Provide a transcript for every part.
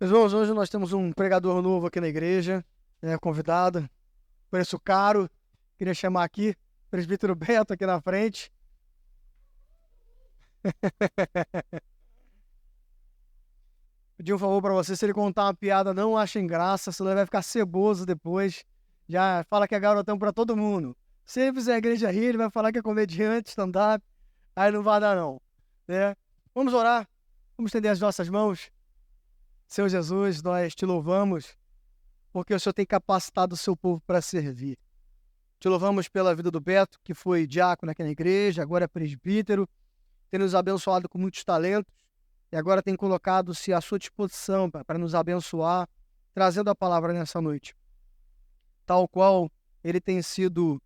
Meus irmãos, hoje nós temos um pregador novo aqui na igreja, convidado, preço caro. Queria chamar aqui o presbítero Beto aqui na frente. Pedir um favor para você, se ele contar uma piada, não achem graça, senão ele vai ficar ceboso depois. Já fala que é garotão para todo mundo. Se ele fizer a igreja rir, ele vai falar que é comediante, stand-up, aí não vai dar não, né? Vamos orar, vamos estender as nossas mãos. Senhor Jesus, nós te louvamos, porque o Senhor tem capacitado o seu povo para servir. Te louvamos pela vida do Beto, que foi diácono aqui na igreja, agora é presbítero, tem nos abençoado com muitos talentos, e agora tem colocado-se à sua disposição para nos abençoar, trazendo a palavra nessa noite. Tal qual ele tem sido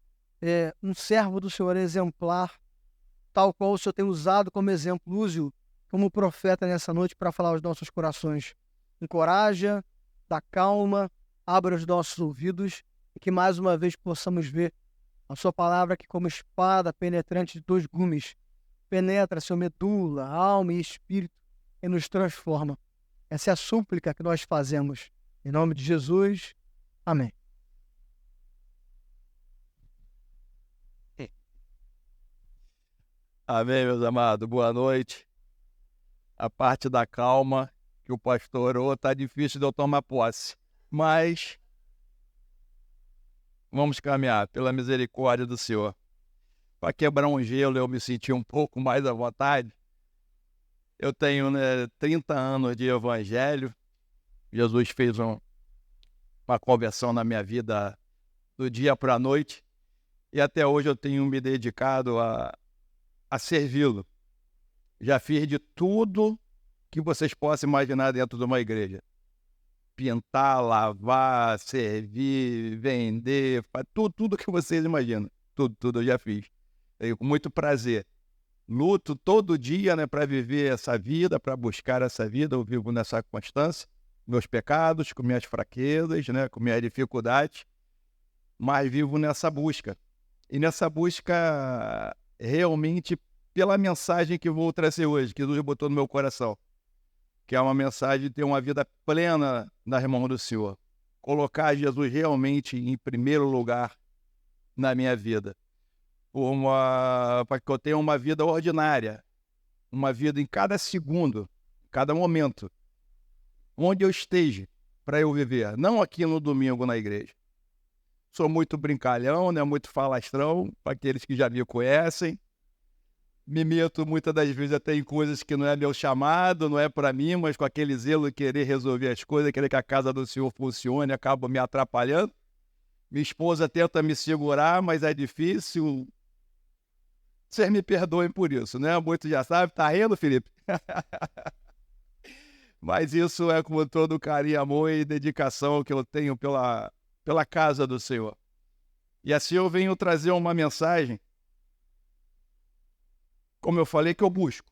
um servo do Senhor exemplar, tal qual o Senhor tem usado como exemplo, use-o como profeta nessa noite para falar aos nossos corações. Encoraja, dá calma, abra os nossos ouvidos e que mais uma vez possamos ver a sua palavra que como espada penetrante de 2 gumes penetra sua medula, alma e espírito e nos transforma. Essa é a súplica que nós fazemos. Em nome de Jesus, amém. Amém, meus amados. Boa noite. A parte da calma que o pastor orou está difícil de eu tomar posse, mas vamos caminhar pela misericórdia do Senhor. Para quebrar um gelo, eu me senti um pouco mais à vontade. Eu tenho 30 anos de evangelho. Jesus fez uma conversão na minha vida do dia para a noite e até hoje eu tenho me dedicado a servi-lo. Já fiz de tudo que vocês possam imaginar dentro de uma igreja. Pintar, lavar, servir, vender, tudo que vocês imaginam. Tudo eu já fiz. Com muito prazer. Luto todo dia, para viver essa vida, para buscar essa vida. Eu vivo nessa constância. Meus pecados, com minhas fraquezas, com minhas dificuldades. Mas vivo nessa busca. E nessa busca, realmente, pela mensagem que vou trazer hoje, que Deus botou no meu coração. Que é uma mensagem de ter uma vida plena nas mãos do Senhor. Colocar Jesus realmente em primeiro lugar na minha vida. Para que eu tenha uma vida ordinária. Uma vida em cada segundo, cada momento. Onde eu esteja, para eu viver. Não aqui no domingo na igreja. Sou muito brincalhão, muito falastrão, para aqueles que já me conhecem. Me meto muitas das vezes até em coisas que não é meu chamado, não é para mim, mas com aquele zelo de querer resolver as coisas, querer que a casa do Senhor funcione, acabo me atrapalhando. Minha esposa tenta me segurar, mas é difícil. Vocês me perdoem por isso, Muitos já sabem. Tá rindo, Felipe? Mas isso é com todo carinho, amor e dedicação que eu tenho pela casa do Senhor. E assim eu venho trazer uma mensagem, como eu falei, que eu busco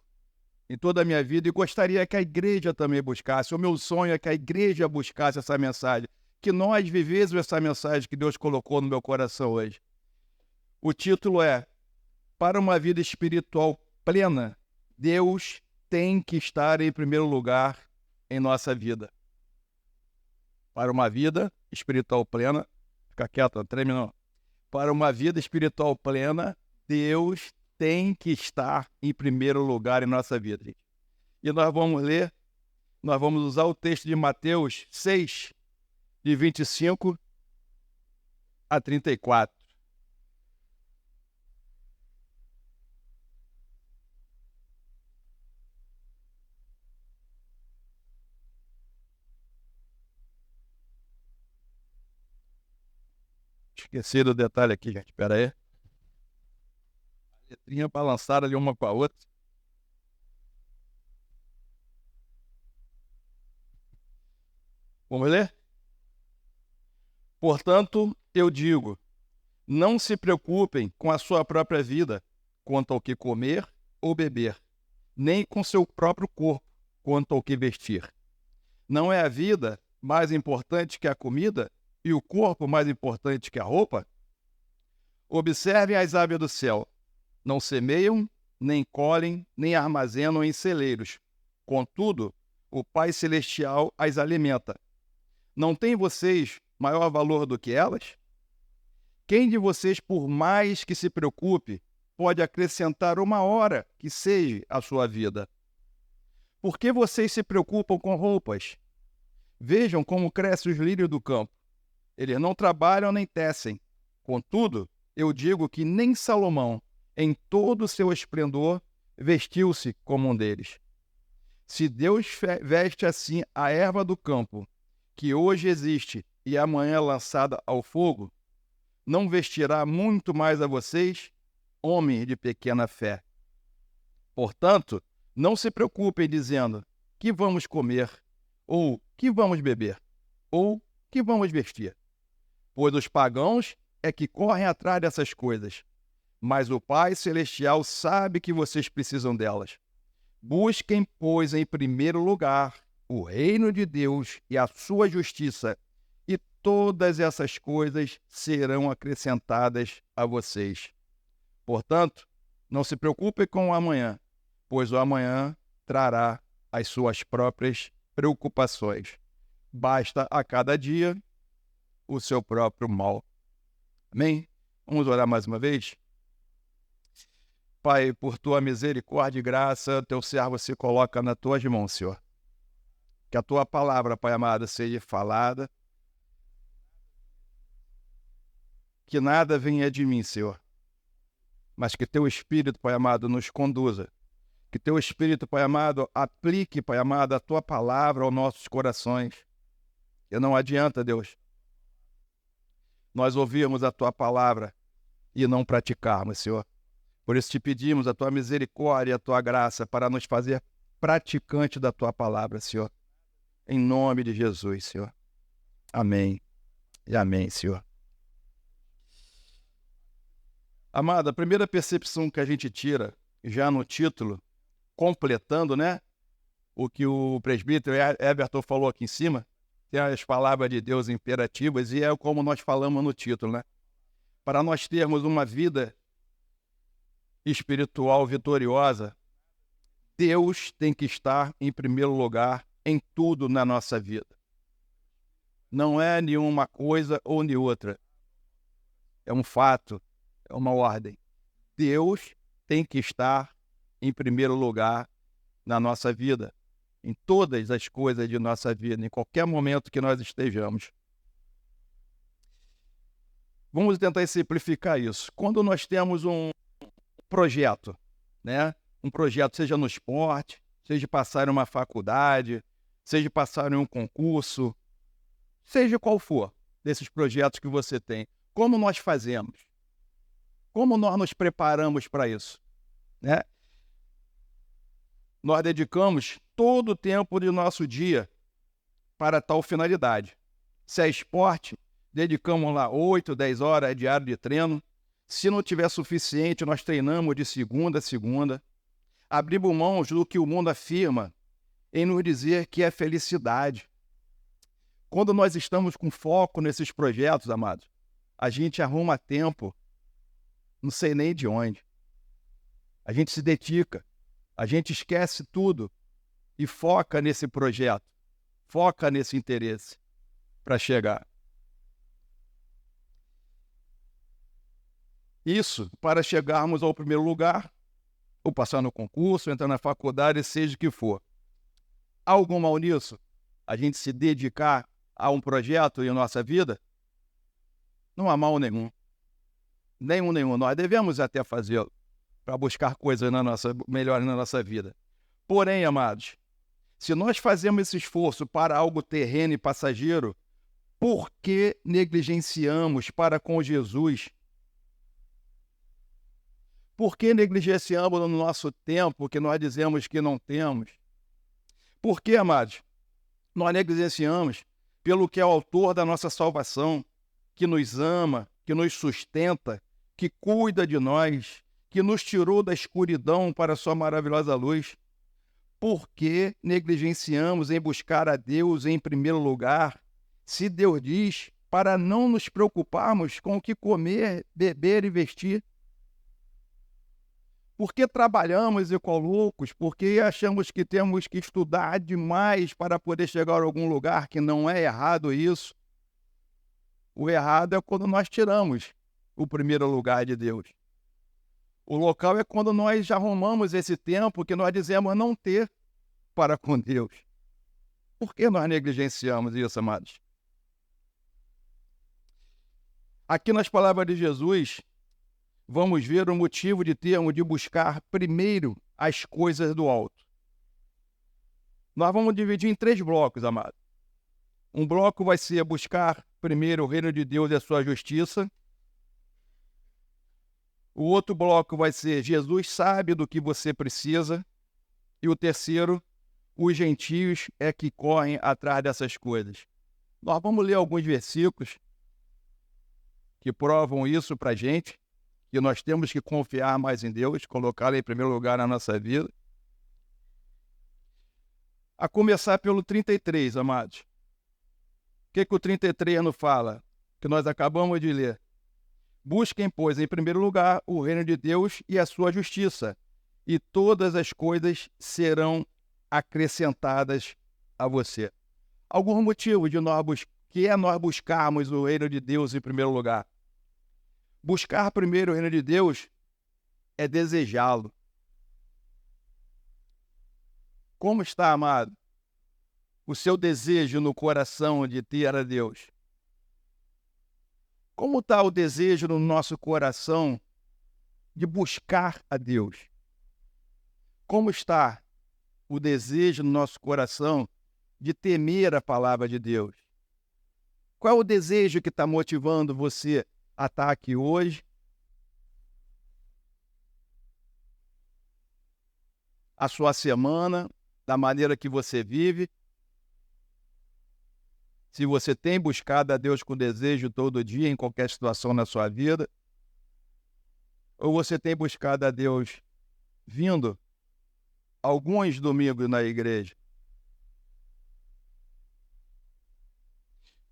em toda a minha vida e gostaria que a igreja também buscasse. O meu sonho é que a igreja buscasse essa mensagem, que nós vivêssemos essa mensagem que Deus colocou no meu coração hoje. O título é: para uma vida espiritual plena, Deus tem que estar em primeiro lugar em nossa vida. Para uma vida espiritual plena, fica quieto, não treme não. Para uma vida espiritual plena, Deus tem que estar em primeiro lugar em nossa vida, gente. E nós vamos usar o texto de Mateus 6, de 25 a 34. Esqueci do detalhe aqui, gente. Espera aí. Letrinha balançada ali uma com a outra. Vamos ler? Portanto, eu digo, não se preocupem com a sua própria vida, quanto ao que comer ou beber, nem com seu próprio corpo, quanto ao que vestir. Não é a vida mais importante que a comida e o corpo mais importante que a roupa? Observem as aves do céu. Não semeiam, nem colhem, nem armazenam em celeiros. Contudo, o Pai Celestial as alimenta. Não tem vocês maior valor do que elas? Quem de vocês, por mais que se preocupe, pode acrescentar uma hora que seja à sua vida? Por que vocês se preocupam com roupas? Vejam como crescem os lírios do campo. Eles não trabalham nem tecem. Contudo, eu digo que nem Salomão, em todo o seu esplendor, vestiu-se como um deles. Se Deus veste assim a erva do campo, que hoje existe e amanhã é lançada ao fogo, não vestirá muito mais a vocês, homens de pequena fé. Portanto, não se preocupem dizendo, que vamos comer, ou que vamos beber, ou que vamos vestir. Pois os pagãos é que correm atrás dessas coisas, mas o Pai Celestial sabe que vocês precisam delas. Busquem, pois, em primeiro lugar o reino de Deus e a sua justiça, e todas essas coisas serão acrescentadas a vocês. Portanto, não se preocupem com o amanhã, pois o amanhã trará as suas próprias preocupações. Basta a cada dia o seu próprio mal. Amém? Vamos orar mais uma vez? Pai, por tua misericórdia e graça, teu servo se coloca nas tuas mãos, Senhor. Que a tua palavra, Pai amado, seja falada. Que nada venha de mim, Senhor. Mas que teu Espírito, Pai amado, nos conduza. Que teu Espírito, Pai amado, aplique, Pai amado, a tua palavra aos nossos corações. E não adianta, Deus, nós ouvirmos a tua palavra e não praticarmos, Senhor. Por isso te pedimos a tua misericórdia e a tua graça para nos fazer praticantes da tua palavra, Senhor. Em nome de Jesus, Senhor. Amém. E amém, Senhor. Amado, a primeira percepção que a gente tira, já no título, completando, né? O que o presbítero Everton falou aqui em cima, tem as palavras de Deus imperativas, e é como nós falamos no título, né? Para nós termos uma vida espiritual vitoriosa, Deus tem que estar em primeiro lugar em tudo na nossa vida. Não é nenhuma coisa ou nem outra. É um fato, é uma ordem. Deus tem que estar em primeiro lugar na nossa vida, em todas as coisas de nossa vida, em qualquer momento que nós estejamos. Vamos tentar simplificar isso. Quando nós temos um projeto, né? Um projeto, seja no esporte, seja passar em uma faculdade, seja passar em um concurso, seja qual for desses projetos que você tem, como nós fazemos? Como nós nos preparamos para isso, né? Nós dedicamos todo o tempo do nosso dia para tal finalidade. Se é esporte, dedicamos lá 8, 10 horas diário de treino. Se não tiver suficiente, nós treinamos de segunda a segunda. Abrimos mãos do que o mundo afirma em nos dizer que é felicidade. Quando nós estamos com foco nesses projetos, amados, a gente arruma tempo, não sei nem de onde. A gente se dedica, a gente esquece tudo e foca nesse projeto, foca nesse interesse para chegar. Isso para chegarmos ao primeiro lugar, ou passar no concurso, entrar na faculdade, seja o que for. Há algum mal nisso? A gente se dedicar a um projeto em nossa vida? Não há mal nenhum. Nenhum. Nós devemos até fazê-lo para buscar coisas melhores na nossa vida. Porém, amados, se nós fazemos esse esforço para algo terreno e passageiro, por que negligenciamos para com Jesus? Por que negligenciamos no nosso tempo que nós dizemos que não temos? Por que, amados, nós negligenciamos pelo que é o autor da nossa salvação, que nos ama, que nos sustenta, que cuida de nós, que nos tirou da escuridão para a sua maravilhosa luz? Por que negligenciamos em buscar a Deus em primeiro lugar, se Deus diz para não nos preocuparmos com o que comer, beber e vestir? Porque trabalhamos igual loucos, porque achamos que temos que estudar demais para poder chegar a algum lugar, que não é errado isso. O errado é quando nós tiramos o primeiro lugar de Deus. O local é quando nós já arrumamos esse tempo que nós dizemos não ter para com Deus. Por que nós negligenciamos isso, amados? Aqui nas palavras de Jesus, vamos ver o motivo de termos de buscar primeiro as coisas do alto. Nós vamos dividir em 3 blocos, amado. Um bloco vai ser buscar primeiro o reino de Deus e a sua justiça. O outro bloco vai ser Jesus sabe do que você precisa. E o terceiro, os gentios é que correm atrás dessas coisas. Nós vamos ler alguns versículos que provam isso para a gente, que nós temos que confiar mais em Deus, colocá-lo em primeiro lugar na nossa vida. A começar pelo 33, amados. O que o 33 nos fala? Que nós acabamos de ler. Busquem, pois, em primeiro lugar o reino de Deus e a sua justiça, e todas as coisas serão acrescentadas a você. Algum motivo de nós buscarmos o reino de Deus em primeiro lugar? Buscar primeiro o reino de Deus é desejá-lo. Como está, amado, o seu desejo no coração de ter a Deus? Como está o desejo no nosso coração de buscar a Deus? Como está o desejo no nosso coração de temer a palavra de Deus? Qual é o desejo que está motivando você a estar aqui hoje? A sua semana, da maneira que você vive? Se você tem buscado a Deus com desejo todo dia, em qualquer situação na sua vida? Ou você tem buscado a Deus vindo alguns domingos na igreja?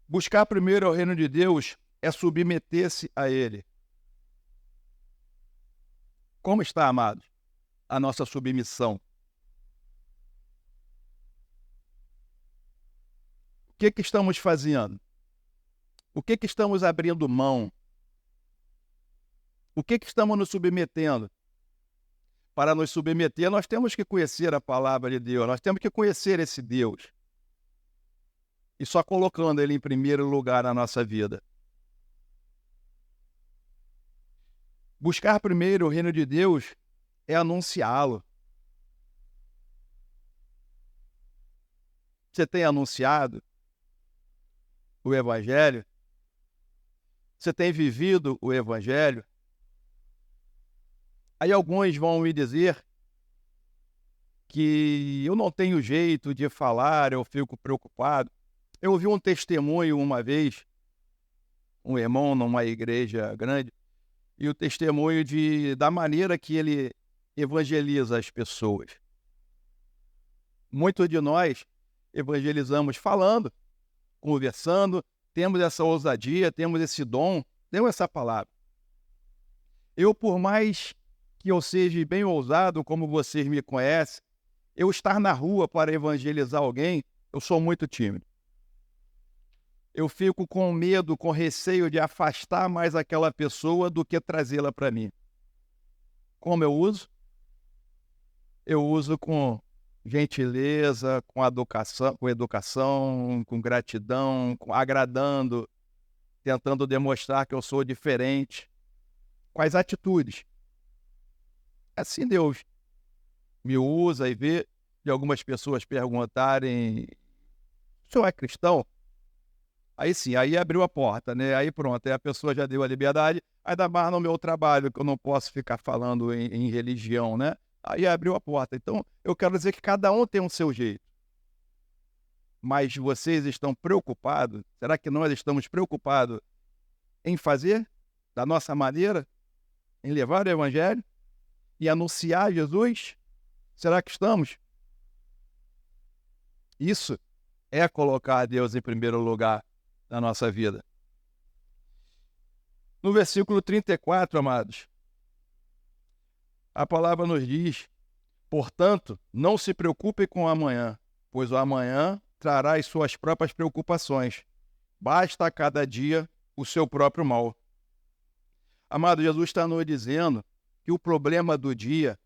Buscar primeiro o reino de Deus é submeter-se a Ele. Como está, amados, a nossa submissão? O que estamos fazendo? O que estamos abrindo mão? O que estamos nos submetendo? Para nos submeter, nós temos que conhecer a palavra de Deus, nós temos que conhecer esse Deus. E só colocando Ele em primeiro lugar na nossa vida. Buscar primeiro o reino de Deus é anunciá-lo. Você tem anunciado o Evangelho? Você tem vivido o Evangelho? Aí alguns vão me dizer que eu não tenho jeito de falar, eu fico preocupado. Eu ouvi um testemunho uma vez, um irmão numa igreja grande, e o testemunho da maneira que ele evangeliza as pessoas. Muitos de nós evangelizamos falando, conversando, temos essa ousadia, temos esse dom, temos essa palavra. Eu, por mais que eu seja bem ousado, como vocês me conhecem, eu estar na rua para evangelizar alguém, eu sou muito tímido. Eu fico com medo, com receio de afastar mais aquela pessoa do que trazê-la para mim. Como eu uso? Eu uso com gentileza, com educação, com gratidão, agradando, tentando demonstrar que eu sou diferente, com as atitudes. Assim Deus me usa e vê de algumas pessoas perguntarem: o senhor é cristão? Aí sim, aí abriu a porta, né? Aí pronto, aí a pessoa já deu a liberdade, ainda mais no meu trabalho, que eu não posso ficar falando em religião, né? Aí abriu a porta. Então, eu quero dizer que cada um tem o seu jeito. Mas vocês estão preocupados? Será que nós estamos preocupados em fazer da nossa maneira? Em levar o Evangelho? E anunciar Jesus? Será que estamos? Isso é colocar a Deus em primeiro lugar na nossa vida. No versículo 34, amados, A palavra nos diz: portanto, não se preocupe com o amanhã, pois o amanhã trará as suas próprias preocupações. Basta a cada dia o seu próprio mal. Amado, Jesus está nos dizendo que o problema do dia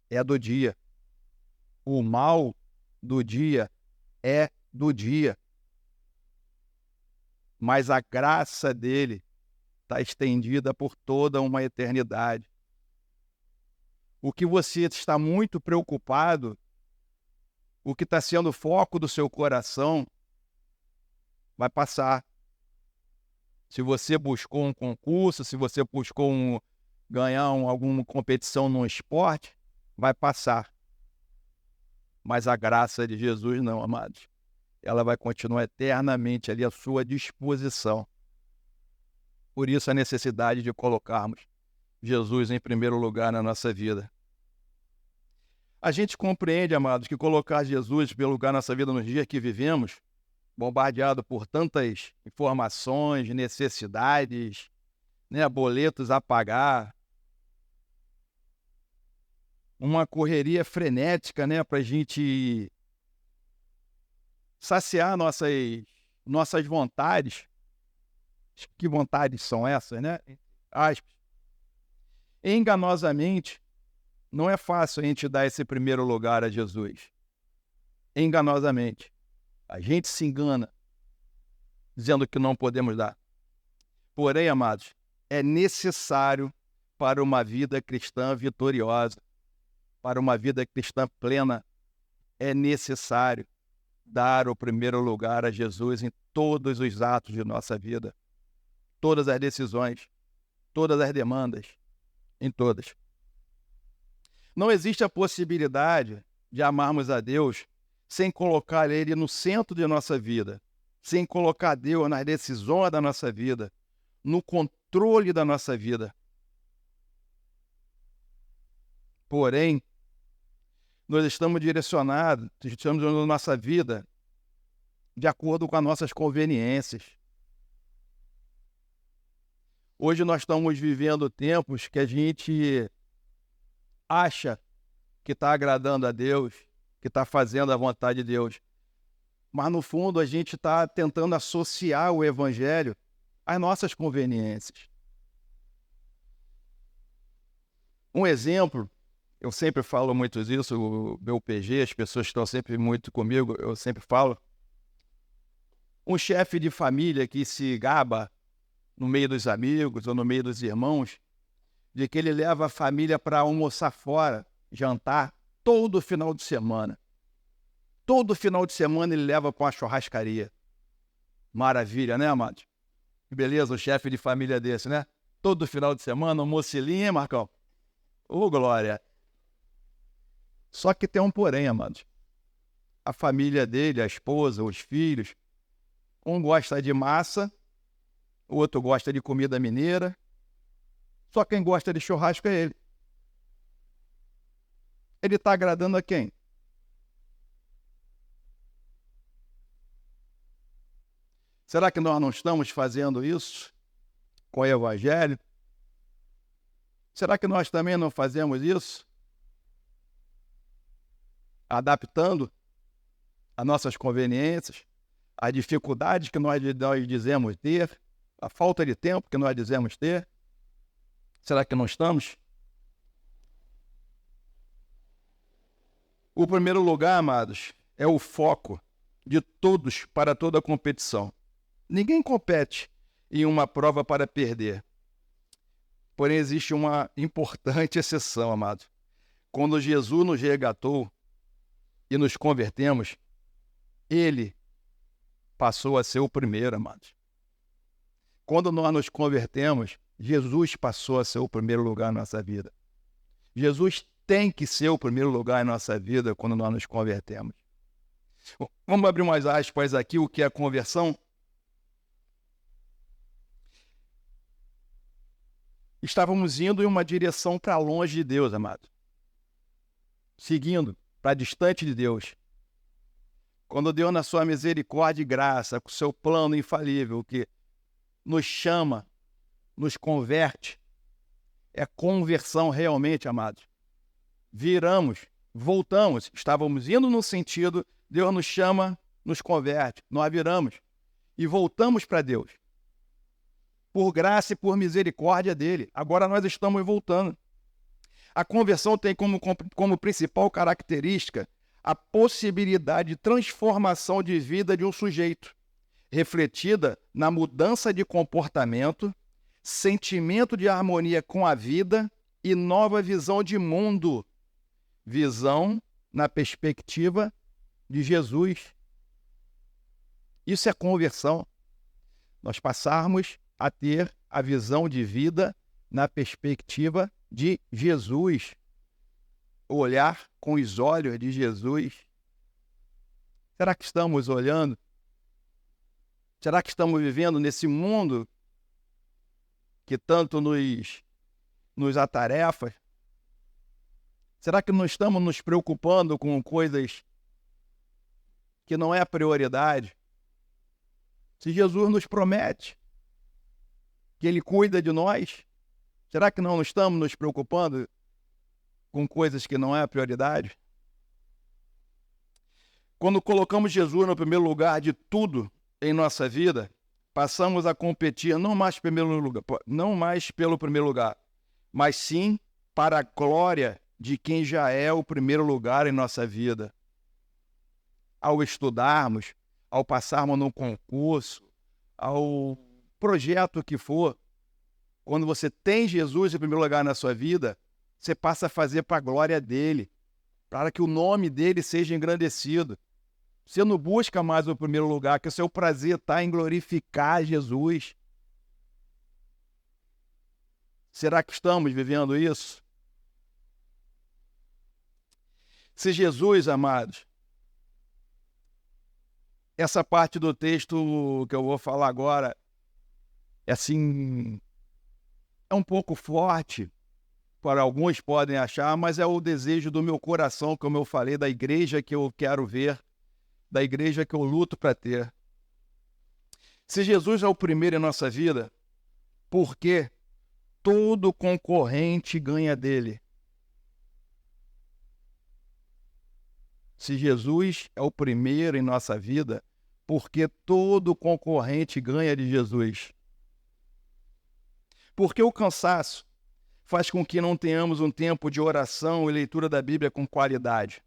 é do dia. O mal do dia é do dia. Mas a graça dele está estendida por toda uma eternidade. O que você está muito preocupado, o que está sendo o foco do seu coração, vai passar. Se você buscou um concurso, se você buscou ganhar alguma competição no esporte, vai passar. Mas a graça de Jesus não, amados. Ela vai continuar eternamente ali à sua disposição. Por isso a necessidade de colocarmos Jesus em primeiro lugar na nossa vida. A gente compreende, amados, que colocar Jesus em primeiro lugar na nossa vida nos dias que vivemos, bombardeado por tantas informações, necessidades, boletos a pagar, uma correria frenética, para a gente saciar nossas vontades. Que vontades são essas, Aspas. Enganosamente, não é fácil a gente dar esse primeiro lugar a Jesus. Enganosamente. A gente se engana, dizendo que não podemos dar. Porém, amados, é necessário para uma vida cristã vitoriosa, para uma vida cristã plena, é necessário dar o primeiro lugar a Jesus em todos os atos de nossa vida, todas as decisões, todas as demandas, em todas. Não existe a possibilidade de amarmos a Deus sem colocar Ele no centro de nossa vida, sem colocar Deus nas decisões da nossa vida, no controle da nossa vida. Porém, nós estamos direcionados, estamos na nossa vida de acordo com as nossas conveniências. Hoje nós estamos vivendo tempos que a gente acha que está agradando a Deus, que está fazendo a vontade de Deus. Mas, no fundo, a gente está tentando associar o Evangelho às nossas conveniências. Um exemplo, eu sempre falo muito isso, o meu PG, as pessoas estão sempre muito comigo, eu sempre falo. Um chefe de família que se gaba no meio dos amigos ou no meio dos irmãos, de que ele leva a família para almoçar fora, jantar, todo final de semana. Todo final de semana ele leva para uma churrascaria. Maravilha, né, amados? Beleza, o chefe de família desse, né? Todo final de semana, almocelinho, hein, Marcão? Ô, glória! Só que tem um porém, amados. A família dele, a esposa, os filhos, um gosta de massa, o outro gosta de comida mineira. Só quem gosta de churrasco é ele. Ele está agradando a quem? Será que nós não estamos fazendo isso com o Evangelho? Será que nós também não fazemos isso? Adaptando as nossas conveniências, as dificuldades que nós dizemos ter, a falta de tempo que nós dizemos ter? Será que não estamos? O primeiro lugar, amados, é o foco de todos para toda a competição. Ninguém compete em uma prova para perder. Porém, existe uma importante exceção, amados. Quando Jesus nos resgatou e nos convertemos, Ele passou a ser o primeiro, amados. Quando nós nos convertemos, Jesus passou a ser o primeiro lugar na nossa vida. Jesus tem que ser o primeiro lugar na nossa vida quando nós nos convertemos. Vamos abrir umas aspas aqui, o que é a conversão? Estávamos indo em uma direção para longe de Deus, amado. Seguindo para distante de Deus. Quando Deus, na sua misericórdia e graça, com o seu plano infalível, que nos chama, nos converte, é conversão realmente, amados. viramos, voltamos, estávamos indo no sentido, Deus nos chama, nos converte, nós viramos e voltamos para Deus. Por graça e por misericórdia dele. Agora nós estamos voltando. A conversão tem como principal característica a possibilidade de transformação de vida de um sujeito, refletida na mudança de comportamento, sentimento de harmonia com a vida e nova visão de mundo. Visão na perspectiva de Jesus. Isso é conversão. Nós passarmos a ter a visão de vida na perspectiva de Jesus. Olhar com os olhos de Jesus. Será que estamos olhando? Será que estamos vivendo nesse mundo que tanto nos atarefa? Será que não estamos nos preocupando com coisas que não é a prioridade? Se Jesus nos promete que Ele cuida de nós, será que não estamos nos preocupando com coisas que não é a prioridade? Quando colocamos Jesus no primeiro lugar de tudo em nossa vida, passamos a competir não mais pelo primeiro lugar, mas sim para a glória de quem já é o primeiro lugar em nossa vida. Ao estudarmos, ao passarmos num concurso, ao projeto que for, quando você tem Jesus em primeiro lugar na sua vida, você passa a fazer para a glória dele, para que o nome dele seja engrandecido. Você não busca mais o primeiro lugar, que o seu prazer está em glorificar Jesus. Será que estamos vivendo isso? Se Jesus, amados, essa parte do texto que eu vou falar agora, é um pouco forte, para alguns podem achar, mas é o desejo do meu coração, como eu falei, da igreja que eu quero ver, da igreja que eu luto para ter. Se Jesus é o primeiro em nossa vida, por que todo concorrente ganha dele? Se Jesus é o primeiro em nossa vida, por que todo concorrente ganha de Jesus? Porque o cansaço faz com que não tenhamos um tempo de oração e leitura da Bíblia com qualidade.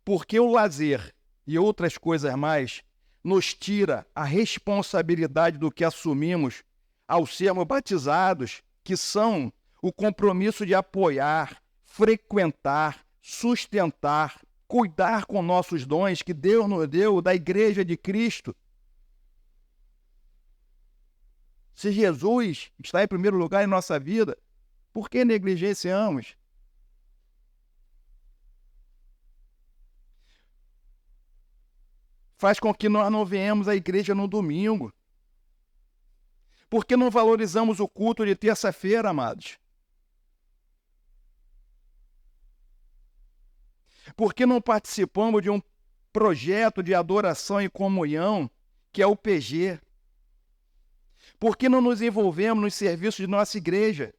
Porque o lazer e outras coisas mais nos tira a responsabilidade do que assumimos ao sermos batizados, que são o compromisso de apoiar, frequentar, sustentar, cuidar com nossos dons que Deus nos deu da Igreja de Cristo. Se Jesus está em primeiro lugar em nossa vida, por que negligenciamos? Faz com que nós não venhamos à igreja no domingo. Por que não valorizamos o culto de terça-feira, amados? Por que não participamos de um projeto de adoração e comunhão, que é o PG? Por que não nos envolvemos nos serviços de nossa igreja?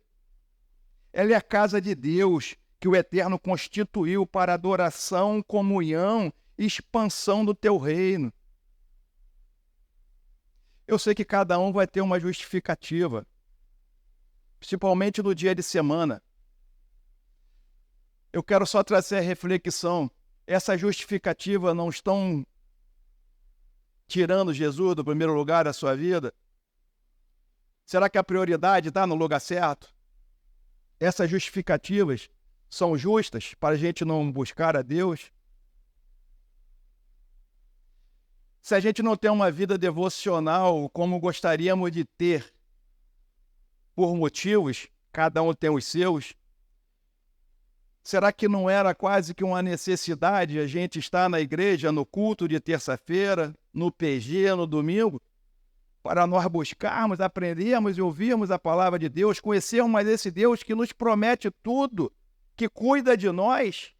Ela é a casa de Deus, que o Eterno constituiu para adoração, comunhão e expansão do teu reino. Eu sei que cada um vai ter uma justificativa, principalmente no dia de semana. Eu quero só trazer a reflexão. Essa justificativa não estão tirando Jesus do primeiro lugar da sua vida? Será que a prioridade está no lugar certo? Essas justificativas são justas para a gente não buscar a Deus? Se a gente não tem uma vida devocional como gostaríamos de ter, por motivos, cada um tem os seus, será que não era quase que uma necessidade a gente estar na igreja, no culto de terça-feira, no PG, no domingo, para nós buscarmos, aprendermos e ouvirmos a palavra de Deus, conhecermos mais esse Deus que nos promete tudo, que cuida de nós?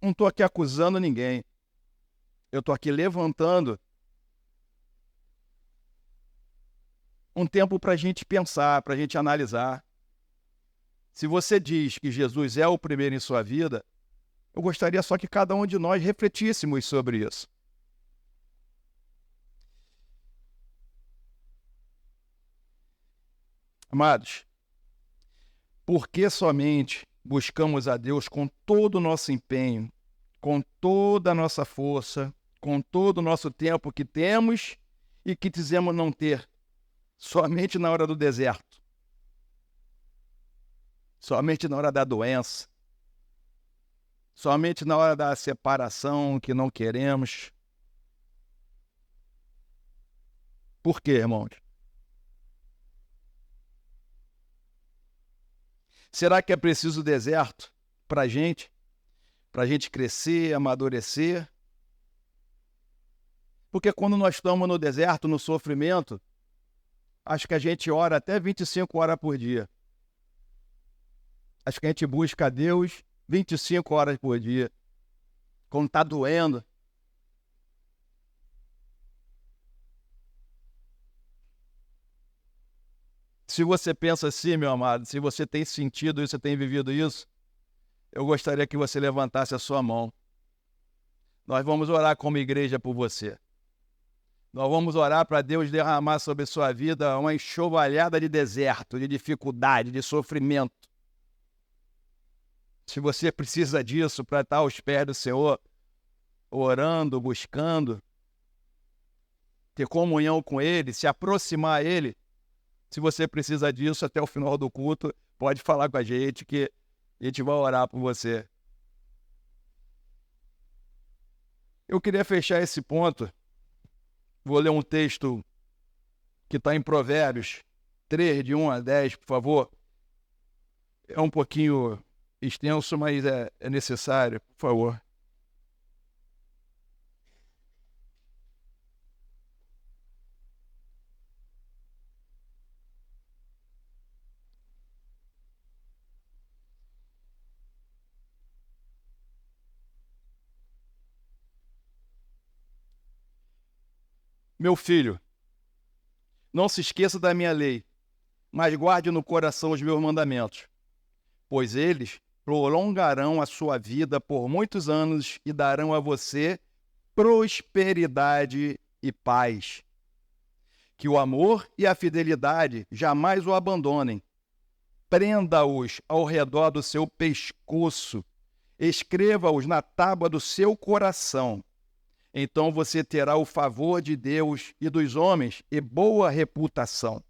Não estou aqui acusando ninguém. Eu estou aqui levantando um tempo para a gente pensar, para a gente analisar. Se você diz que Jesus é o primeiro em sua vida, eu gostaria só que cada um de nós refletíssemos sobre isso. Amados, por que somente buscamos a Deus com todo o nosso empenho, com toda a nossa força, com todo o nosso tempo que temos e que dizemos não ter, somente na hora do deserto, somente na hora da doença, somente na hora da separação que não queremos? Por quê, irmãos? Será que é preciso deserto para a gente crescer, amadurecer? Porque quando nós estamos no deserto, no sofrimento, acho que a gente ora até 25 horas por dia. Acho que a gente busca a Deus 25 horas por dia. Quando está doendo. Se você pensa assim, meu amado, se você tem sentido isso, você tem vivido isso, eu gostaria que você levantasse a sua mão. Nós vamos orar como igreja por você. Nós vamos orar para Deus derramar sobre a sua vida uma enxovalhada de deserto, de dificuldade, de sofrimento. Se você precisa disso para estar aos pés do Senhor, orando, buscando, ter comunhão com Ele, se aproximar a Ele, se você precisa disso, até o final do culto, pode falar com a gente que a gente vai orar por você. Eu queria fechar esse ponto. Vou ler um texto que está em Provérbios 3, de 1 a 10, por favor. É um pouquinho extenso, mas é necessário, por favor. Meu filho, não se esqueça da minha lei, mas guarde no coração os meus mandamentos, pois eles prolongarão a sua vida por muitos anos e darão a você prosperidade e paz. Que o amor e a fidelidade jamais o abandonem. Prenda-os ao redor do seu pescoço, escreva-os na tábua do seu coração. Então você terá o favor de Deus e dos homens e boa reputação.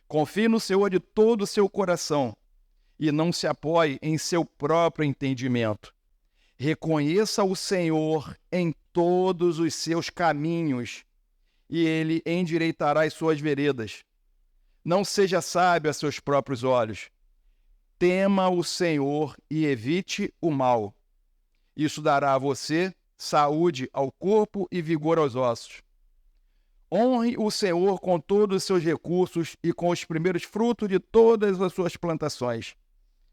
Confie no Senhor de todo o seu coração e não se apoie em seu próprio entendimento. Reconheça o Senhor em todos os seus caminhos e Ele endireitará as suas veredas. Não seja sábio a seus próprios olhos. Tema o Senhor e evite o mal. Isso dará a você saúde ao corpo e vigor aos ossos. Honre o Senhor com todos os seus recursos e com os primeiros frutos de todas as suas plantações.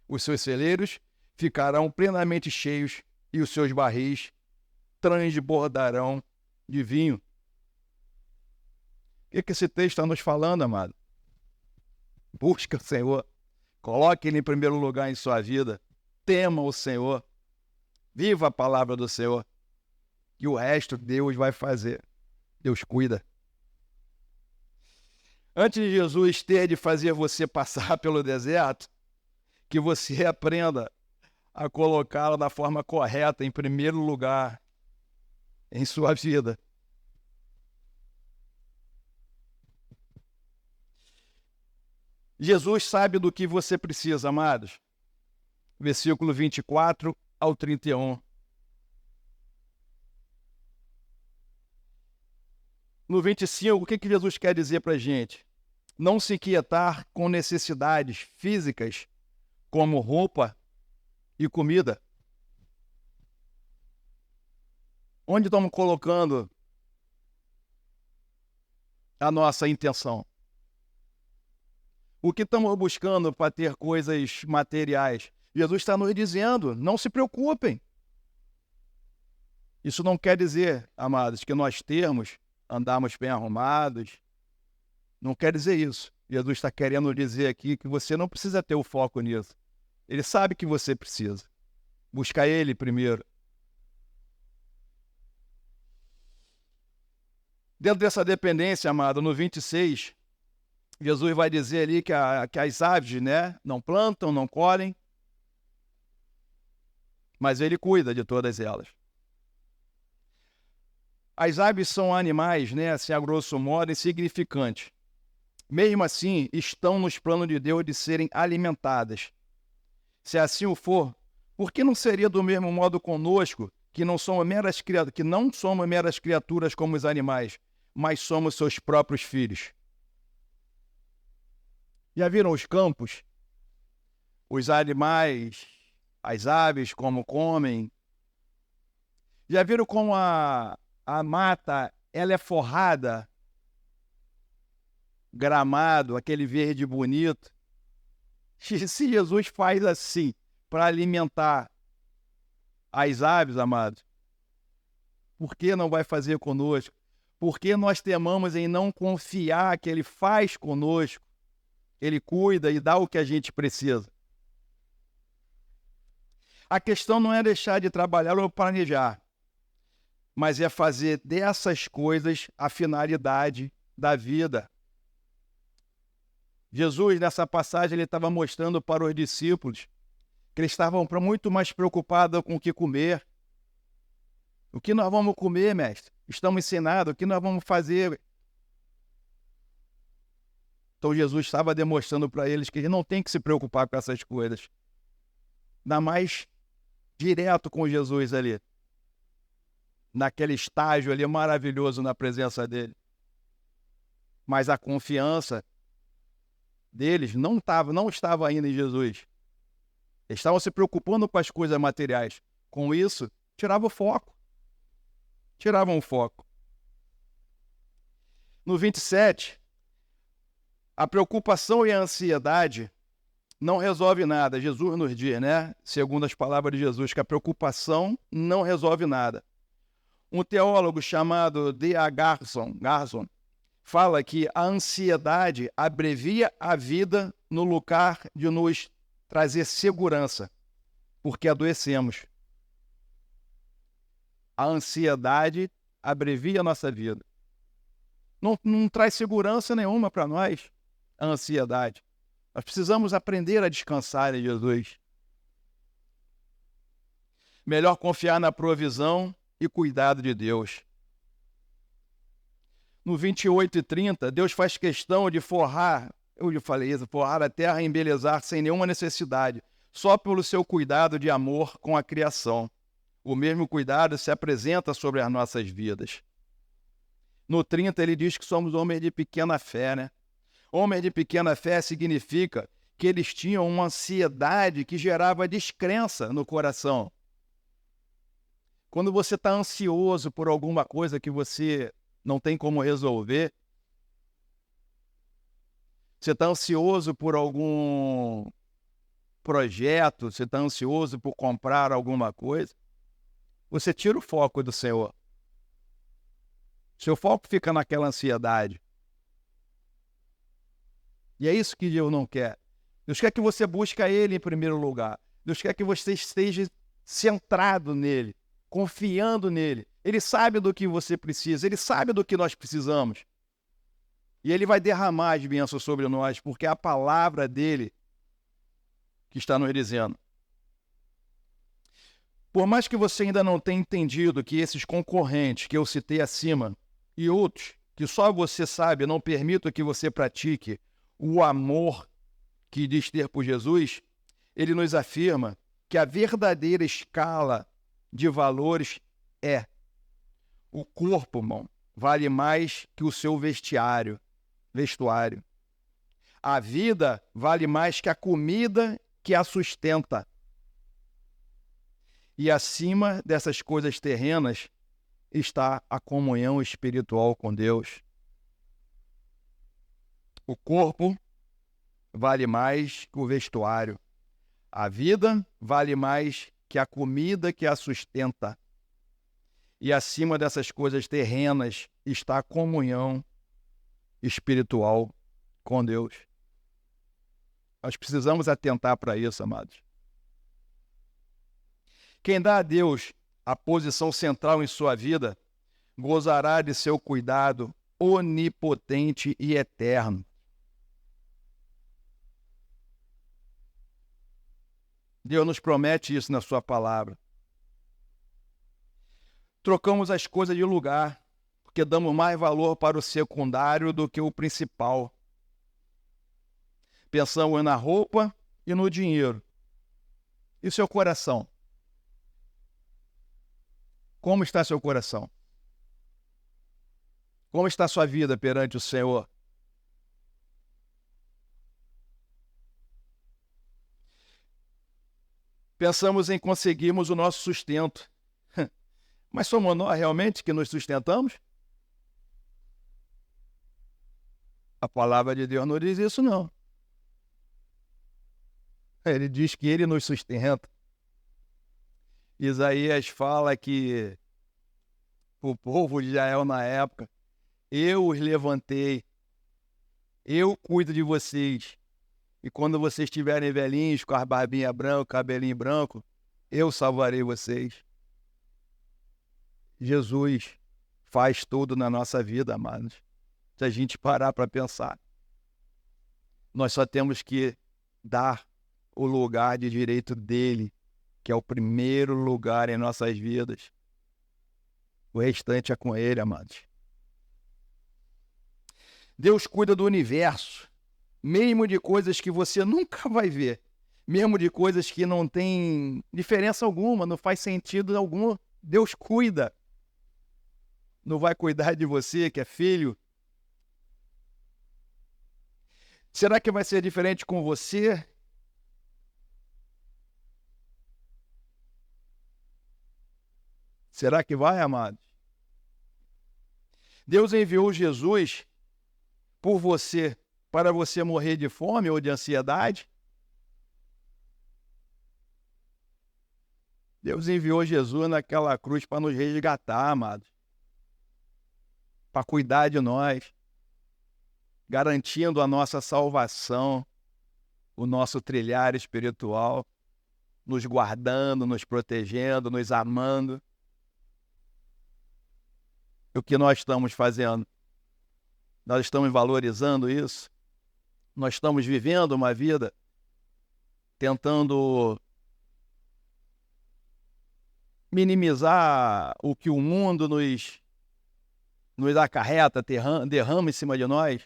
Os seus celeiros ficarão plenamente cheios e os seus barris transbordarão de vinho. O que esse texto está nos falando, amado? Busca o Senhor. Coloque Ele em primeiro lugar em sua vida. Tema o Senhor. Viva a palavra do Senhor. E o resto Deus vai fazer. Deus cuida. Antes de Jesus ter de fazer você passar pelo deserto, que você aprenda a colocá-lo da forma correta, em primeiro lugar, em sua vida. Jesus sabe do que você precisa, amados. Versículo 24 ao 31. No 25, o que Jesus quer dizer para a gente? Não se inquietar com necessidades físicas, como roupa e comida. Onde estamos colocando a nossa intenção? O que estamos buscando para ter coisas materiais? Jesus está nos dizendo, não se preocupem. Isso não quer dizer, amados, que nós andarmos bem arrumados, Não quer dizer isso. Jesus está querendo dizer aqui que você não precisa ter o foco nisso. Ele sabe que você precisa. Busca Ele primeiro. Dentro dessa dependência, amado, no 26, Jesus vai dizer ali que as aves, né, não plantam, não colhem, mas Ele cuida de todas elas. As aves são animais, né, assim, a grosso modo, insignificantes. Mesmo assim, estão nos planos de Deus de serem alimentadas. Se assim o for, por que não seria do mesmo modo conosco, que não somos meras criaturas como os animais, mas somos seus próprios filhos? Já viram os campos? Os animais, as aves, como comem? Já viram como a mata, ela é forrada? Gramado, aquele verde bonito. Se Jesus faz assim para alimentar as aves, amados, por que não vai fazer conosco? Por que nós temamos em não confiar que Ele faz conosco? Ele cuida e dá o que a gente precisa. A questão não é deixar de trabalhar ou planejar, mas é fazer dessas coisas a finalidade da vida. Jesus, nessa passagem, ele estava mostrando para os discípulos que eles estavam muito mais preocupados com o que comer. O que nós vamos comer, mestre? Estamos ensinados, o que nós vamos fazer? Então Jesus estava demonstrando para eles que eles não tem que se preocupar com essas coisas. Ainda mais direto com Jesus ali. Naquele estágio ali maravilhoso na presença dele. Mas a confiança deles não estava ainda em Jesus. Eles estavam se preocupando com as coisas materiais. Com isso, tiravam o foco. Tiravam o foco. No 27, a preocupação e a ansiedade não resolve nada. Jesus nos diz, né? Segundo as palavras de Jesus, que a preocupação não resolve nada. Um teólogo chamado D.A. Garson fala que a ansiedade abrevia a vida no lugar de nos trazer segurança, porque adoecemos. A ansiedade abrevia a nossa vida. Não traz segurança nenhuma para nós, a ansiedade. Nós precisamos aprender a descansar em Jesus. Melhor confiar na provisão e cuidado de Deus. No 28 e 30, Deus faz questão de forrar a terra e embelezar sem nenhuma necessidade, só pelo seu cuidado de amor com a criação. O mesmo cuidado se apresenta sobre as nossas vidas. No 30, ele diz que somos homens de pequena fé, né? Homens de pequena fé significa que eles tinham uma ansiedade que gerava descrença no coração. Quando você está ansioso por alguma coisa que você não tem como resolver, você está ansioso por algum projeto, você está ansioso por comprar alguma coisa, você tira o foco do Senhor. Seu foco fica naquela ansiedade. E é isso que Deus não quer. Deus quer que você busque Ele em primeiro lugar. Deus quer que você esteja centrado nele, confiando nele. Ele sabe do que você precisa, Ele sabe do que nós precisamos. E Ele vai derramar as bênçãos sobre nós, porque é a palavra dEle que está nos dizendo. Por mais que você ainda não tenha entendido que esses concorrentes que eu citei acima e outros que só você sabe não permitam que você pratique o amor que diz ter por Jesus, ele nos afirma que a verdadeira escala de valores é: o corpo, irmão, vale mais que o seu vestuário. A vida vale mais que a comida que a sustenta. E acima dessas coisas terrenas está a comunhão espiritual com Deus. O corpo vale mais que o vestuário. A vida vale mais que a comida que a sustenta. E acima dessas coisas terrenas está a comunhão espiritual com Deus. Nós precisamos atentar para isso, amados. Quem dá a Deus a posição central em sua vida, gozará de seu cuidado onipotente e eterno. Deus nos promete isso na sua palavra. Trocamos as coisas de lugar, porque damos mais valor para o secundário do que o principal. Pensamos na roupa e no dinheiro. E seu coração? Como está seu coração? Como está sua vida perante o Senhor? Pensamos em conseguirmos o nosso sustento. Mas somos nós realmente que nos sustentamos? A palavra de Deus não diz isso, não. Ele diz que Ele nos sustenta. Isaías fala que o povo de Israel na época, eu os levantei, eu cuido de vocês. E quando vocês estiverem velhinhos, com as barbinhas brancas, cabelinho branco, eu salvarei vocês. Jesus faz tudo na nossa vida, amados. Se a gente parar para pensar, nós só temos que dar o lugar de direito dele, que é o primeiro lugar em nossas vidas. O restante é com ele, amados. Deus cuida do universo, mesmo de coisas que você nunca vai ver, mesmo de coisas que não tem diferença alguma, não faz sentido algum. Deus cuida. Não vai cuidar de você, que é filho? Será que vai ser diferente com você? Será que vai, amados? Deus enviou Jesus por você, para você morrer de fome ou de ansiedade? Deus enviou Jesus naquela cruz para nos resgatar, amados. Para cuidar de nós, garantindo a nossa salvação, o nosso trilhar espiritual, nos guardando, nos protegendo, nos amando. O que nós estamos fazendo? Nós estamos valorizando isso? Nós estamos vivendo uma vida tentando minimizar o que o mundo nos acarreta, derrama em cima de nós,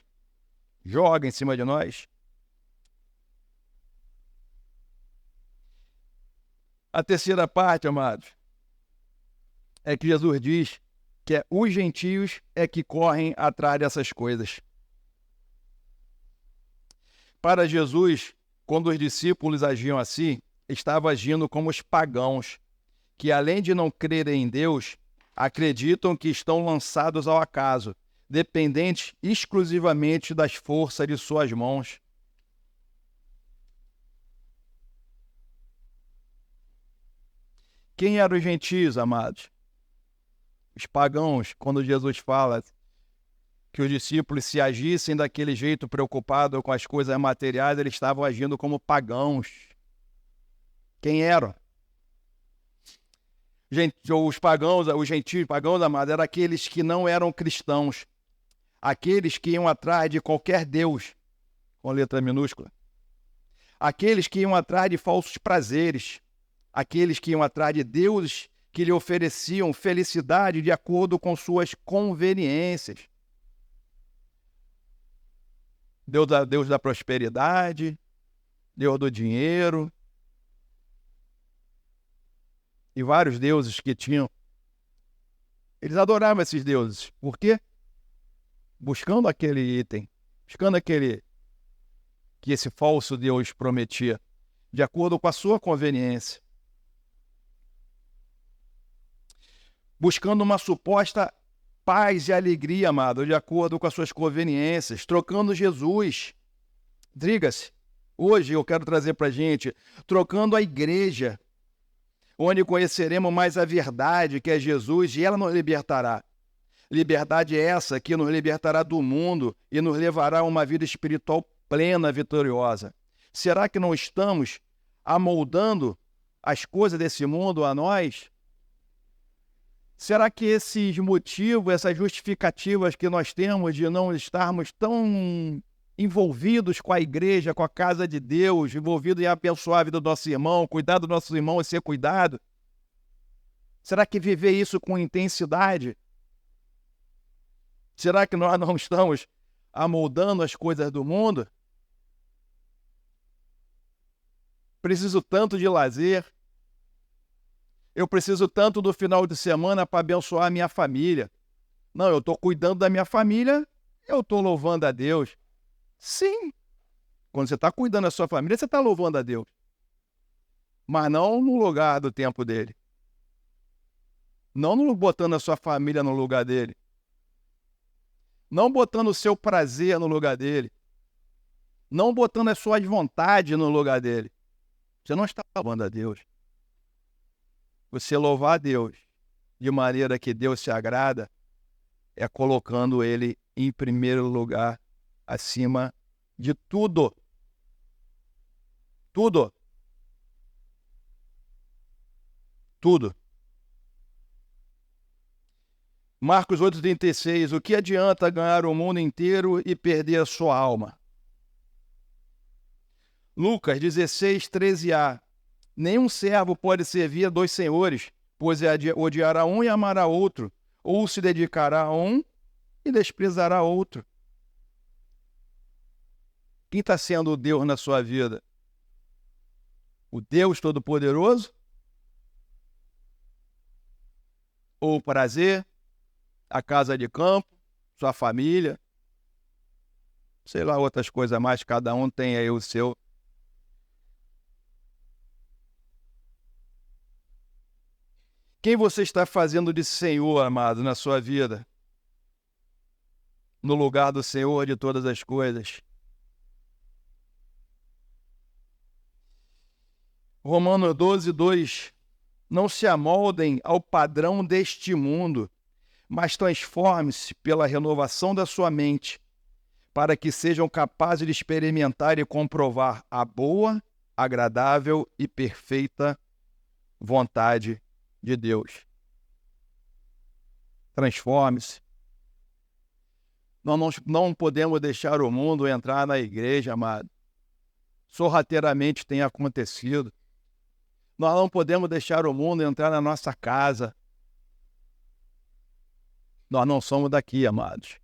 joga em cima de nós? A terceira parte, amados, é que Jesus diz que os gentios é que correm atrás dessas coisas. Para Jesus, quando os discípulos agiam assim, estavam agindo como os pagãos, que além de não crerem em Deus, acreditam que estão lançados ao acaso, dependentes exclusivamente das forças de suas mãos. Quem eram os gentios, amados? Os pagãos, quando Jesus fala que os discípulos, se agissem daquele jeito, preocupados com as coisas materiais, eles estavam agindo como pagãos. Quem eram? Os pagãos, os gentios, pagãos, amados, eram aqueles que não eram cristãos. Aqueles que iam atrás de qualquer Deus, com letra minúscula. Aqueles que iam atrás de falsos prazeres. Aqueles que iam atrás de deuses que lhe ofereciam felicidade de acordo com suas conveniências. Deus da prosperidade, Deus do dinheiro, e vários deuses que tinham. Eles adoravam esses deuses. Por quê? Buscando aquele item, buscando aquele que esse falso Deus prometia, de acordo com a sua conveniência. Buscando uma suposta paz e alegria, amado, de acordo com as suas conveniências, trocando Jesus. Diga-se, hoje eu quero trazer para a gente, trocando a igreja, onde conheceremos mais a verdade, que é Jesus, e ela nos libertará. Liberdade é essa que nos libertará do mundo e nos levará a uma vida espiritual plena, vitoriosa. Será que não estamos amoldando as coisas desse mundo a nós? Será que esses motivos, essas justificativas que nós temos de não estarmos tão envolvidos com a igreja, com a casa de Deus, envolvidos em abençoar a vida do nosso irmão, cuidar do nosso irmão e ser cuidado? Será que viver isso com intensidade? Será que nós não estamos amoldando as coisas do mundo? Preciso tanto de lazer. Eu preciso tanto do final de semana para abençoar a minha família. Não, eu estou cuidando da minha família, eu estou louvando a Deus. Sim, quando você está cuidando da sua família, você está louvando a Deus. Mas não no lugar do tempo dele. Não botando a sua família no lugar dele. Não botando o seu prazer no lugar dele. Não botando as suas vontades no lugar dele. Você não está louvando a Deus. Você louvar a Deus de maneira que Deus se agrada é colocando ele em primeiro lugar, acima de tudo. Tudo. Tudo. Marcos 8,36. O que adianta ganhar o mundo inteiro e perder a sua alma? Lucas 16,13a. Nenhum servo pode servir a dois senhores, pois odiará um e amará outro, ou se dedicará a um e desprezará outro. Quem está sendo o Deus na sua vida? O Deus Todo-Poderoso? Ou o prazer? A casa de campo? Sua família? Sei lá, outras coisas mais, cada um tem aí o seu. Quem você está fazendo de Senhor, amado, na sua vida? No lugar do Senhor de todas as coisas. Romanos 12:2. Não se amoldem ao padrão deste mundo, mas transforme-se pela renovação da sua mente, para que sejam capazes de experimentar e comprovar a boa, agradável e perfeita vontade de Deus. Transforme-se. Nós não podemos deixar o mundo entrar na igreja, amado. Sorrateiramente tem acontecido. Nós não podemos deixar o mundo entrar na nossa casa. Nós não somos daqui, amados.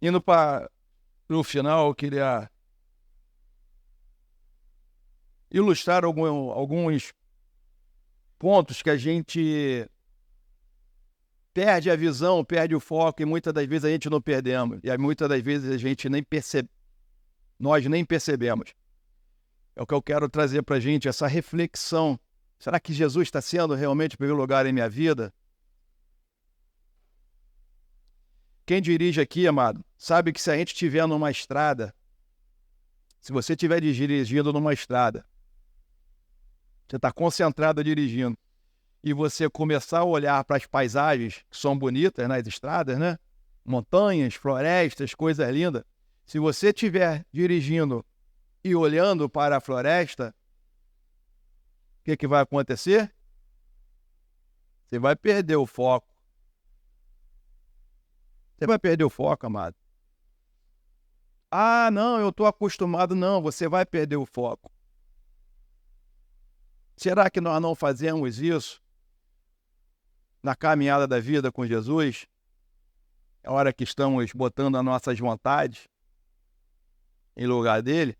Indo para o final, eu queria ilustrar alguns pontos que a gente perde a visão, perde o foco, e muitas das vezes a gente não perdemos. E muitas das vezes a gente nem percebe, nós nem percebemos. É o que eu quero trazer para a gente, essa reflexão. Será que Jesus está sendo realmente o primeiro lugar em minha vida? Quem dirige aqui, amado, sabe que se a gente estiver numa estrada, se você estiver dirigindo numa estrada, você está concentrado dirigindo, e você começar a olhar para as paisagens que são bonitas nas estradas, né? Montanhas, florestas, coisas lindas. Se você estiver dirigindo e olhando para a floresta, o que vai acontecer? Você vai perder o foco. Você vai perder o foco, amado. Ah, não, eu estou acostumado. Não, você vai perder o foco. Será que nós não fazemos isso na caminhada da vida com Jesus? A hora que estamos botando as nossas vontades em lugar dele?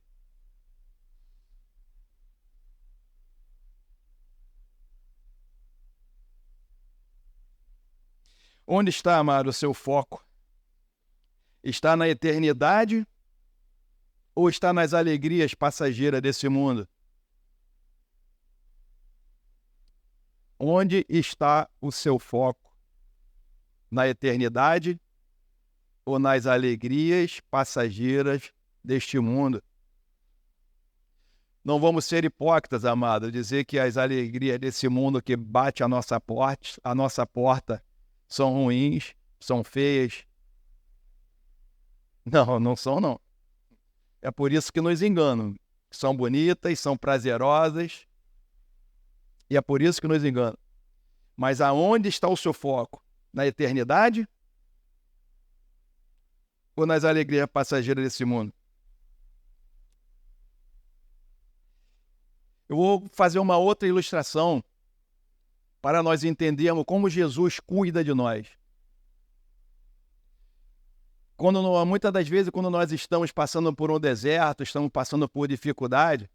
Onde está, amado, o seu foco? Está na eternidade ou está nas alegrias passageiras desse mundo? Onde está o seu foco? Na eternidade ou nas alegrias passageiras deste mundo? Não vamos ser hipócritas, amado, dizer que as alegrias desse mundo que bate à nossa porta são ruins, são feias. Não, não são, não. É por isso que nos enganam. São bonitas, são prazerosas, e é por isso que nos enganam. Mas aonde está o seu foco? Na eternidade? Ou nas alegrias passageiras desse mundo? Eu vou fazer uma outra ilustração para nós entendermos como Jesus cuida de nós. Muitas das vezes, quando nós estamos passando por um deserto, estamos passando por dificuldade,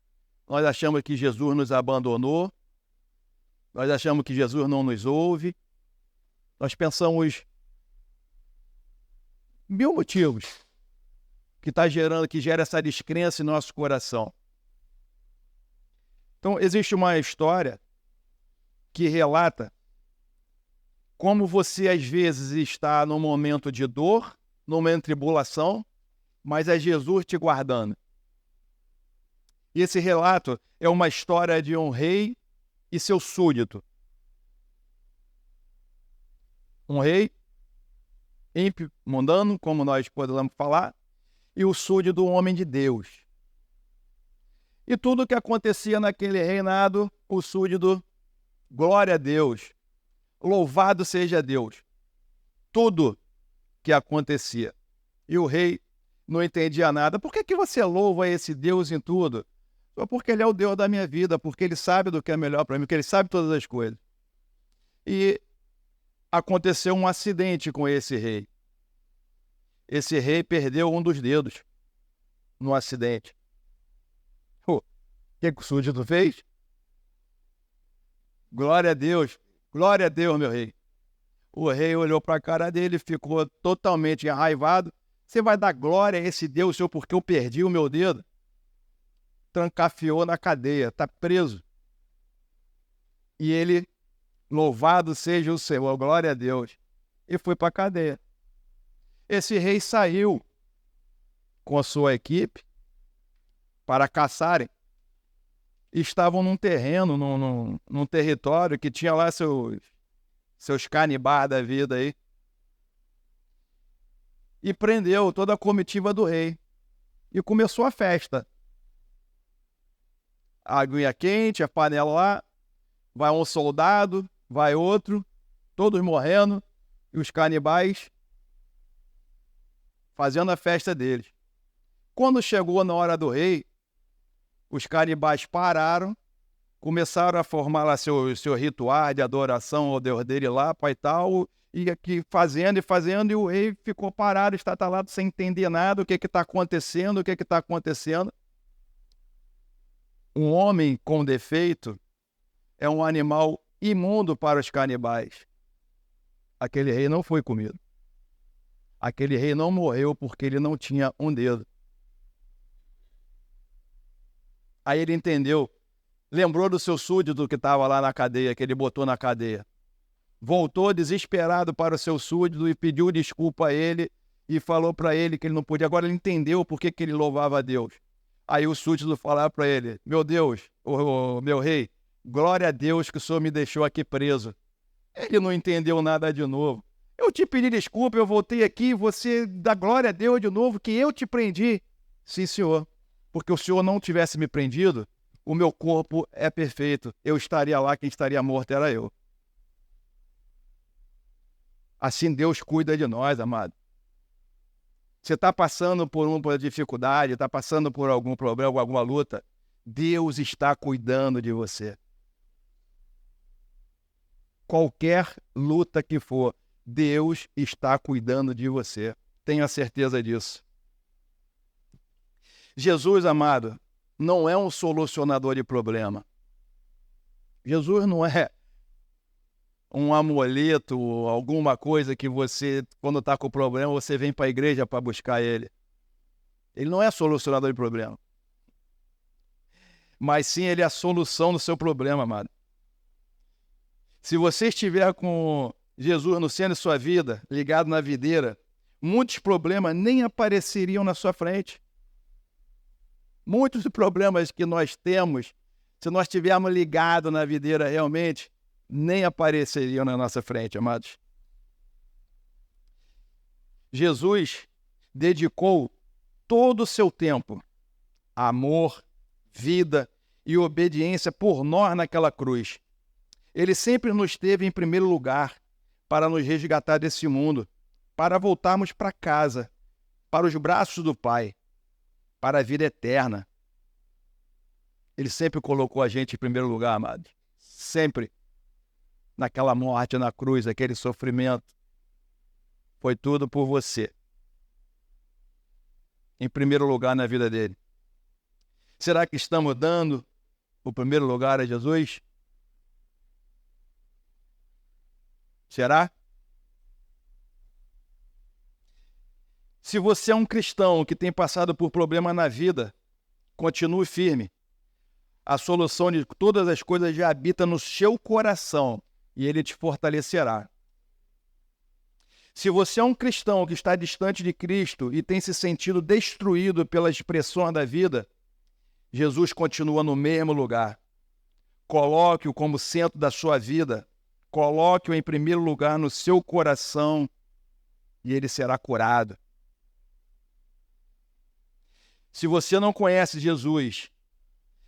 nós achamos que Jesus nos abandonou, nós achamos que Jesus não nos ouve, nós pensamos mil motivos que gera essa descrença em nosso coração. Então, existe uma história que relata como você às vezes está num momento de dor, numa tribulação, mas é Jesus te guardando. E esse relato é uma história de um rei e seu súdito. Um rei ímpio, mundano, como nós podemos falar, e o súdito, um homem de Deus. E tudo o que acontecia naquele reinado, o súdito, glória a Deus, louvado seja Deus. Tudo que acontecia. E o rei não entendia nada. Por que você louva esse Deus em tudo? Porque ele é o Deus da minha vida, porque ele sabe do que é melhor para mim, porque ele sabe todas as coisas. E aconteceu um acidente com esse rei. Esse rei perdeu um dos dedos no acidente. O que o súdito fez? Glória a Deus, meu rei. O rei olhou para a cara dele, ficou totalmente enraivado. Você vai dar glória a esse Deus, senhor, porque eu perdi o meu dedo? Trancafiou na cadeia, está preso. E ele, louvado seja o Senhor, glória a Deus, e foi para a cadeia. Esse rei saiu com a sua equipe para caçarem. Estavam num terreno, num território que tinha lá seus canibais da vida aí. E prendeu toda a comitiva do rei. E começou a festa. A aguinha quente, a panela lá, vai um soldado, vai outro, todos morrendo, e os canibais fazendo a festa deles. Quando chegou na hora do rei, os canibais pararam, começaram a formar lá seu ritual de adoração ao Deus dele lá, pai e tal, e aqui fazendo, e o rei ficou parado, estatalado, sem entender nada, o que está acontecendo, Um homem com defeito é um animal imundo para os canibais. Aquele rei não foi comido. Aquele rei não morreu porque ele não tinha um dedo. Aí ele entendeu, lembrou do seu súdito que estava lá na cadeia, que ele botou na cadeia. Voltou desesperado para o seu súdito e pediu desculpa a ele e falou para ele que ele não podia. Agora ele entendeu por que ele louvava a Deus. Aí o súdito falava para ele, meu Deus, meu rei, glória a Deus que o senhor me deixou aqui preso. Ele não entendeu nada de novo. Eu te pedi desculpa, eu voltei aqui, você dá glória a Deus de novo, que eu te prendi. Sim, senhor, porque o senhor não tivesse me prendido, o meu corpo é perfeito. Eu estaria lá, quem estaria morto era eu. Assim Deus cuida de nós, amado. Você está passando por uma dificuldade, está passando por algum problema, alguma luta, Deus está cuidando de você. Qualquer luta que for, Deus está cuidando de você. Tenha certeza disso. Jesus, amado, não é um solucionador de problema. Jesus não é um amuleto, alguma coisa que você, quando está com problema, você vem para a igreja para buscar ele. Ele não é solucionador de problema. Mas sim, ele é a solução do seu problema, amado. Se você estiver com Jesus no centro de sua vida, ligado na videira, muitos problemas nem apareceriam na sua frente. Muitos dos problemas que nós temos, se nós estivermos ligados na videira realmente, nem apareceriam na nossa frente, amados. Jesus dedicou todo o seu tempo, amor, vida e obediência por nós naquela cruz. Ele sempre nos teve em primeiro lugar para nos resgatar desse mundo, para voltarmos para casa, para os braços do Pai, para a vida eterna. Ele sempre colocou a gente em primeiro lugar, amado. Sempre. Naquela morte na cruz, aquele sofrimento. Foi tudo por você. Em primeiro lugar na vida dele. Será que estamos dando o primeiro lugar a Jesus? Será? Se você é um cristão que tem passado por problema na vida, continue firme. A solução de todas as coisas já habita no seu coração e ele te fortalecerá. Se você é um cristão que está distante de Cristo e tem se sentido destruído pelas pressões da vida, Jesus continua no mesmo lugar. Coloque-o como centro da sua vida. Coloque-o em primeiro lugar no seu coração e ele será curado. Se você não conhece Jesus,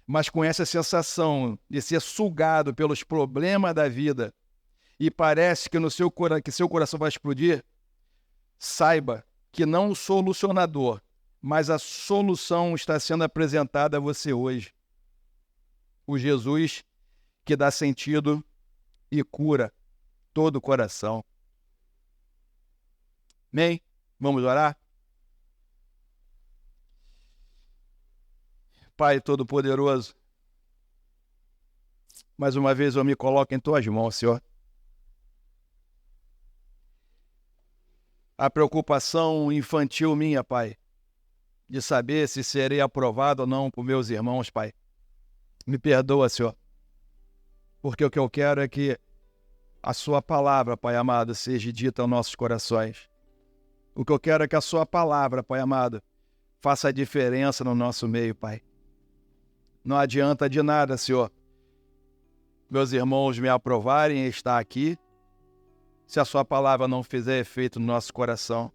mas conhece a sensação de ser sugado pelos problemas da vida e parece que seu coração vai explodir, saiba que não o solucionador, mas a solução está sendo apresentada a você hoje. O Jesus que dá sentido e cura todo o coração. Amém? Vamos orar? Pai Todo-Poderoso, mais uma vez eu me coloco em Tuas mãos, Senhor. A preocupação infantil minha, Pai, de saber se serei aprovado ou não por meus irmãos, Pai. Me perdoa, Senhor, porque o que eu quero é que a Sua palavra, Pai amado, seja dita aos nossos corações. O que eu quero é que a Sua palavra, Pai amado, faça a diferença no nosso meio, Pai. Não adianta de nada, Senhor, meus irmãos me aprovarem em estar aqui, se a Sua palavra não fizer efeito no nosso coração,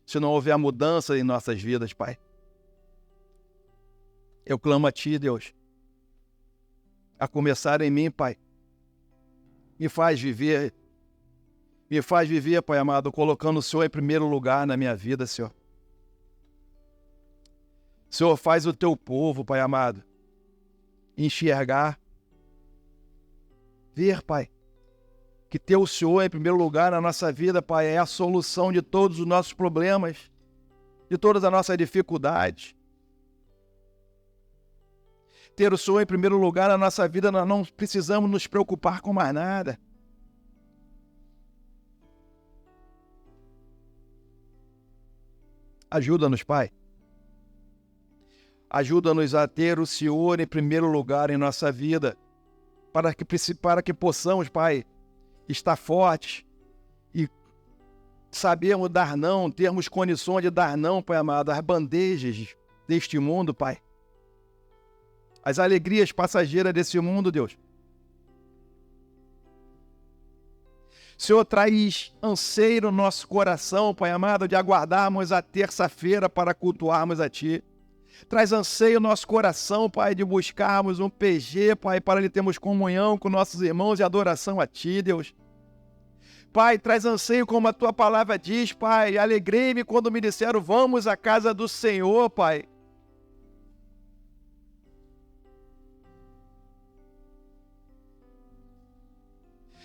se não houver mudança em nossas vidas, Pai. Eu clamo a Ti, Deus, a começar em mim, Pai. Me faz viver, Pai amado, colocando o Senhor em primeiro lugar na minha vida, Senhor. Senhor, faz o Teu povo, Pai amado, enxergar, ver, Pai, que ter o Senhor em primeiro lugar na nossa vida, Pai, é a solução de todos os nossos problemas, de todas as nossas dificuldades. Ter o Senhor em primeiro lugar na nossa vida, nós não precisamos nos preocupar com mais nada. Ajuda-nos, Pai. Ajuda-nos a ter o Senhor em primeiro lugar em nossa vida, para que possamos, Pai, estar fortes e sabermos dar não, termos condições de dar não, Pai amado, às bandejas deste mundo, Pai. As alegrias passageiras desse mundo, Deus. Senhor, traz anseio no nosso coração, Pai amado, de aguardarmos a terça-feira para cultuarmos a Ti. Traz anseio no nosso coração, Pai, de buscarmos um PG, Pai, para lhe termos comunhão com nossos irmãos e adoração a Ti, Deus. Pai, traz anseio como a Tua palavra diz, Pai. Alegrei-me quando me disseram, vamos à casa do Senhor, Pai.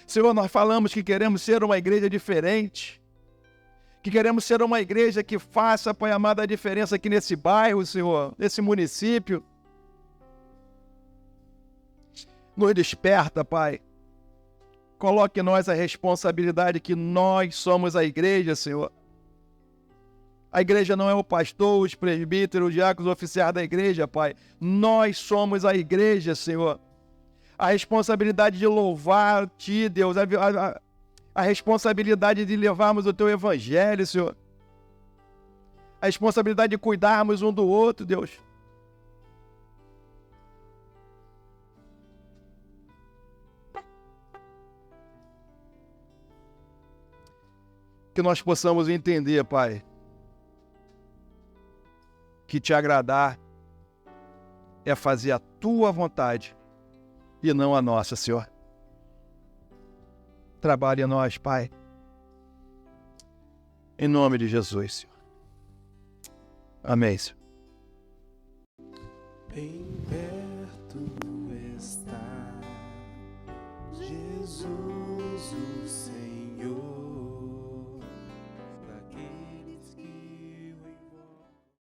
Senhor, nós falamos que queremos ser uma igreja diferente, que queremos ser uma igreja que faça, Pai amado, a diferença aqui nesse bairro, Senhor, nesse município. Nos desperta, Pai. Coloque em nós a responsabilidade que nós somos a igreja, Senhor. A igreja não é o pastor, os presbíteros, os diáconos, os oficiais da igreja, Pai. Nós somos a igreja, Senhor. A responsabilidade de louvar Ti, Deus, a responsabilidade de levarmos o Teu evangelho, Senhor. A responsabilidade de cuidarmos um do outro, Deus. que nós possamos entender, Pai, que te agradar é fazer a tua vontade e não a nossa, Senhor. Trabalhe em nós, Pai. Em nome de Jesus, Senhor. Amém, Senhor. Bem perto está Jesus.